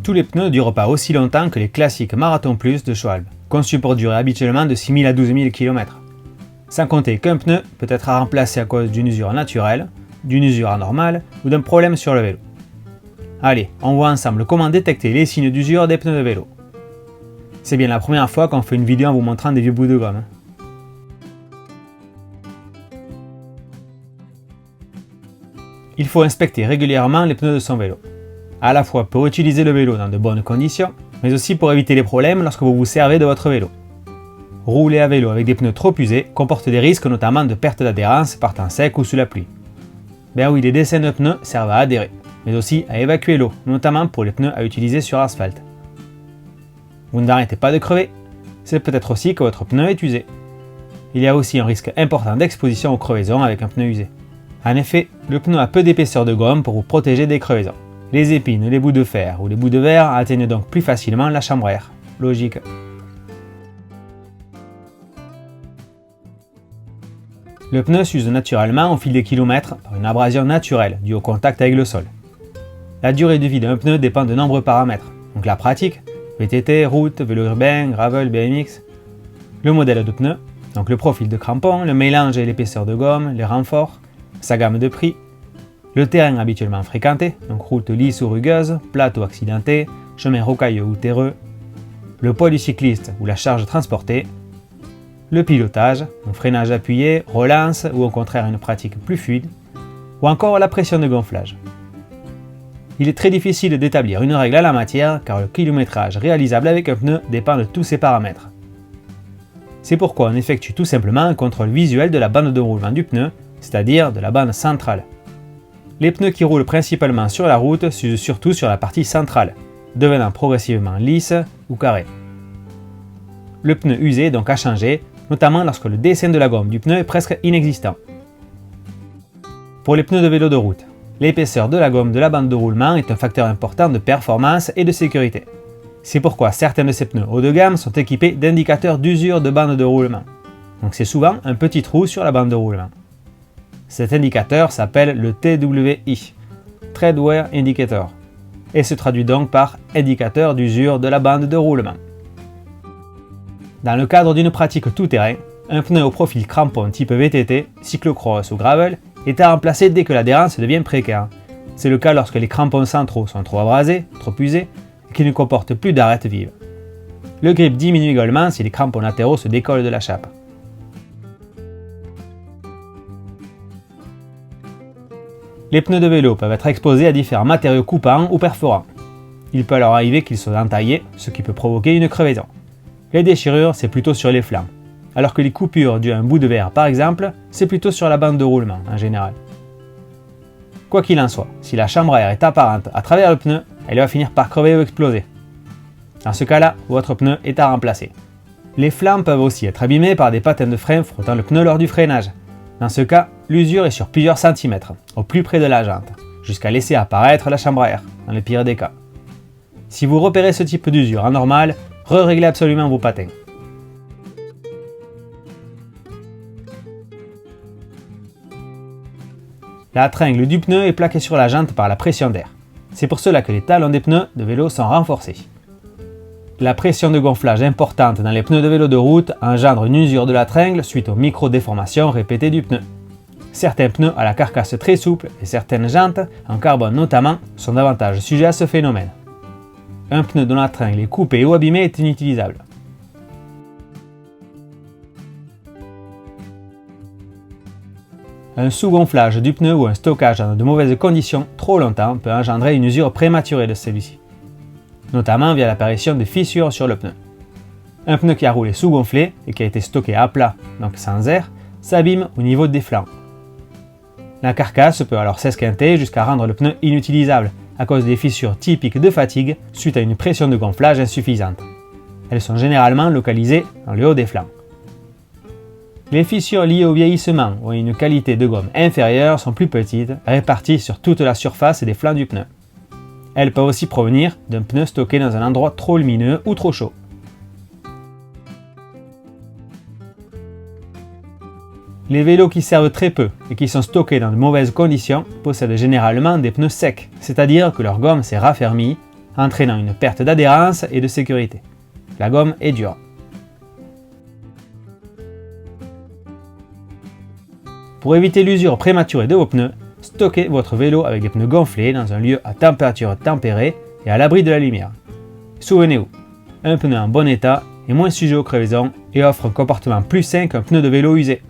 Tous les pneus ne durent pas aussi longtemps que les classiques Marathon Plus de Schwalbe, conçus pour durer habituellement de 6 000 à 12 000 km. Sans compter qu'un pneu peut être remplacé à cause d'une usure naturelle, d'une usure anormale ou d'un problème sur le vélo. Allez, on voit ensemble comment détecter les signes d'usure des pneus de vélo. C'est bien la première fois qu'on fait une vidéo en vous montrant des vieux bouts de gomme. Il faut inspecter régulièrement les pneus de son vélo, à la fois pour utiliser le vélo dans de bonnes conditions, mais aussi pour éviter les problèmes lorsque vous vous servez de votre vélo. Rouler à vélo avec des pneus trop usés comporte des risques notamment de perte d'adhérence par temps sec ou sous la pluie. Ben oui, les dessins de pneus servent à adhérer, mais aussi à évacuer l'eau, notamment pour les pneus à utiliser sur asphalte. Vous n'arrêtez pas de crever, c'est peut-être aussi que votre pneu est usé. Il y a aussi un risque important d'exposition aux crevaisons avec un pneu usé. En effet, le pneu a peu d'épaisseur de gomme pour vous protéger des crevaisons. Les épines, les bouts de fer ou les bouts de verre atteignent donc plus facilement la chambre à air. Logique. Le pneu s'use naturellement au fil des kilomètres par une abrasion naturelle due au contact avec le sol. La durée de vie d'un pneu dépend de nombreux paramètres, donc la pratique, VTT, route, vélo urbain, gravel, BMX, le modèle de pneu, donc le profil de crampon, le mélange et l'épaisseur de gomme, les renforts, sa gamme de prix, le terrain habituellement fréquenté, donc route lisse ou rugueuse, plate ou accidentée, chemin rocailleux ou terreux, le poids du cycliste ou la charge transportée, le pilotage, un freinage appuyé, relance ou au contraire une pratique plus fluide, ou encore la pression de gonflage. Il est très difficile d'établir une règle à la matière car le kilométrage réalisable avec un pneu dépend de tous ces paramètres. C'est pourquoi on effectue tout simplement un contrôle visuel de la bande de roulement du pneu, c'est-à-dire de la bande centrale. Les pneus qui roulent principalement sur la route s'usent surtout sur la partie centrale, devenant progressivement lisse ou carré. Le pneu usé est donc à changer, notamment lorsque le dessin de la gomme du pneu est presque inexistant. Pour les pneus de vélo de route, l'épaisseur de la gomme de la bande de roulement est un facteur important de performance et de sécurité. C'est pourquoi certains de ces pneus haut de gamme sont équipés d'indicateurs d'usure de bande de roulement. Donc c'est souvent un petit trou sur la bande de roulement. Cet indicateur s'appelle le TWI, Tread Wear Indicator, et se traduit donc par indicateur d'usure de la bande de roulement. Dans le cadre d'une pratique tout-terrain, un pneu au profil crampon type VTT, cyclocross ou gravel est à remplacer dès que l'adhérence devient précaire. C'est le cas lorsque les crampons centraux sont trop abrasés, trop usés, et qu'ils ne comportent plus d'arêtes vives. Le grip diminue également si les crampons latéraux se décollent de la chape. Les pneus de vélo peuvent être exposés à différents matériaux coupants ou perforants. Il peut alors arriver qu'ils soient entaillés, ce qui peut provoquer une crevaison. Les déchirures, c'est plutôt sur les flancs, alors que les coupures dues à un bout de verre par exemple, c'est plutôt sur la bande de roulement en général. Quoi qu'il en soit, si la chambre à air est apparente à travers le pneu, elle va finir par crever ou exploser. Dans ce cas-là, votre pneu est à remplacer. Les flancs peuvent aussi être abîmés par des patins de frein frottant le pneu lors du freinage. Dans ce cas, l'usure est sur plusieurs centimètres, au plus près de la jante, jusqu'à laisser apparaître la chambre à air, dans le pire des cas. Si vous repérez ce type d'usure anormale, réglez absolument vos patins. La tringle du pneu est plaquée sur la jante par la pression d'air. C'est pour cela que les talons des pneus de vélo sont renforcés. La pression de gonflage importante dans les pneus de vélo de route engendre une usure de la tringle suite aux micro-déformations répétées du pneu. Certains pneus à la carcasse très souple et certaines jantes, en carbone notamment, sont davantage sujets à ce phénomène. Un pneu dont la tringle est coupée ou abîmée est inutilisable. Un sous-gonflage du pneu ou un stockage dans de mauvaises conditions trop longtemps peut engendrer une usure prématurée de celui-ci, notamment via l'apparition de fissures sur le pneu. Un pneu qui a roulé sous-gonflé et qui a été stocké à plat, donc sans air, s'abîme au niveau des flancs. La carcasse peut alors s'esquinter jusqu'à rendre le pneu inutilisable à cause des fissures typiques de fatigue suite à une pression de gonflage insuffisante. Elles sont généralement localisées dans le haut des flancs. Les fissures liées au vieillissement ou à une qualité de gomme inférieure sont plus petites, réparties sur toute la surface des flancs du pneu. Elles peuvent aussi provenir d'un pneu stocké dans un endroit trop lumineux ou trop chaud. Les vélos qui servent très peu et qui sont stockés dans de mauvaises conditions possèdent généralement des pneus secs, c'est-à-dire que leur gomme s'est raffermie, entraînant une perte d'adhérence et de sécurité. La gomme est dure. Pour éviter l'usure prématurée de vos pneus, stockez votre vélo avec des pneus gonflés dans un lieu à température tempérée et à l'abri de la lumière. Souvenez-vous, un pneu en bon état est moins sujet aux crevaisons et offre un comportement plus sain qu'un pneu de vélo usé.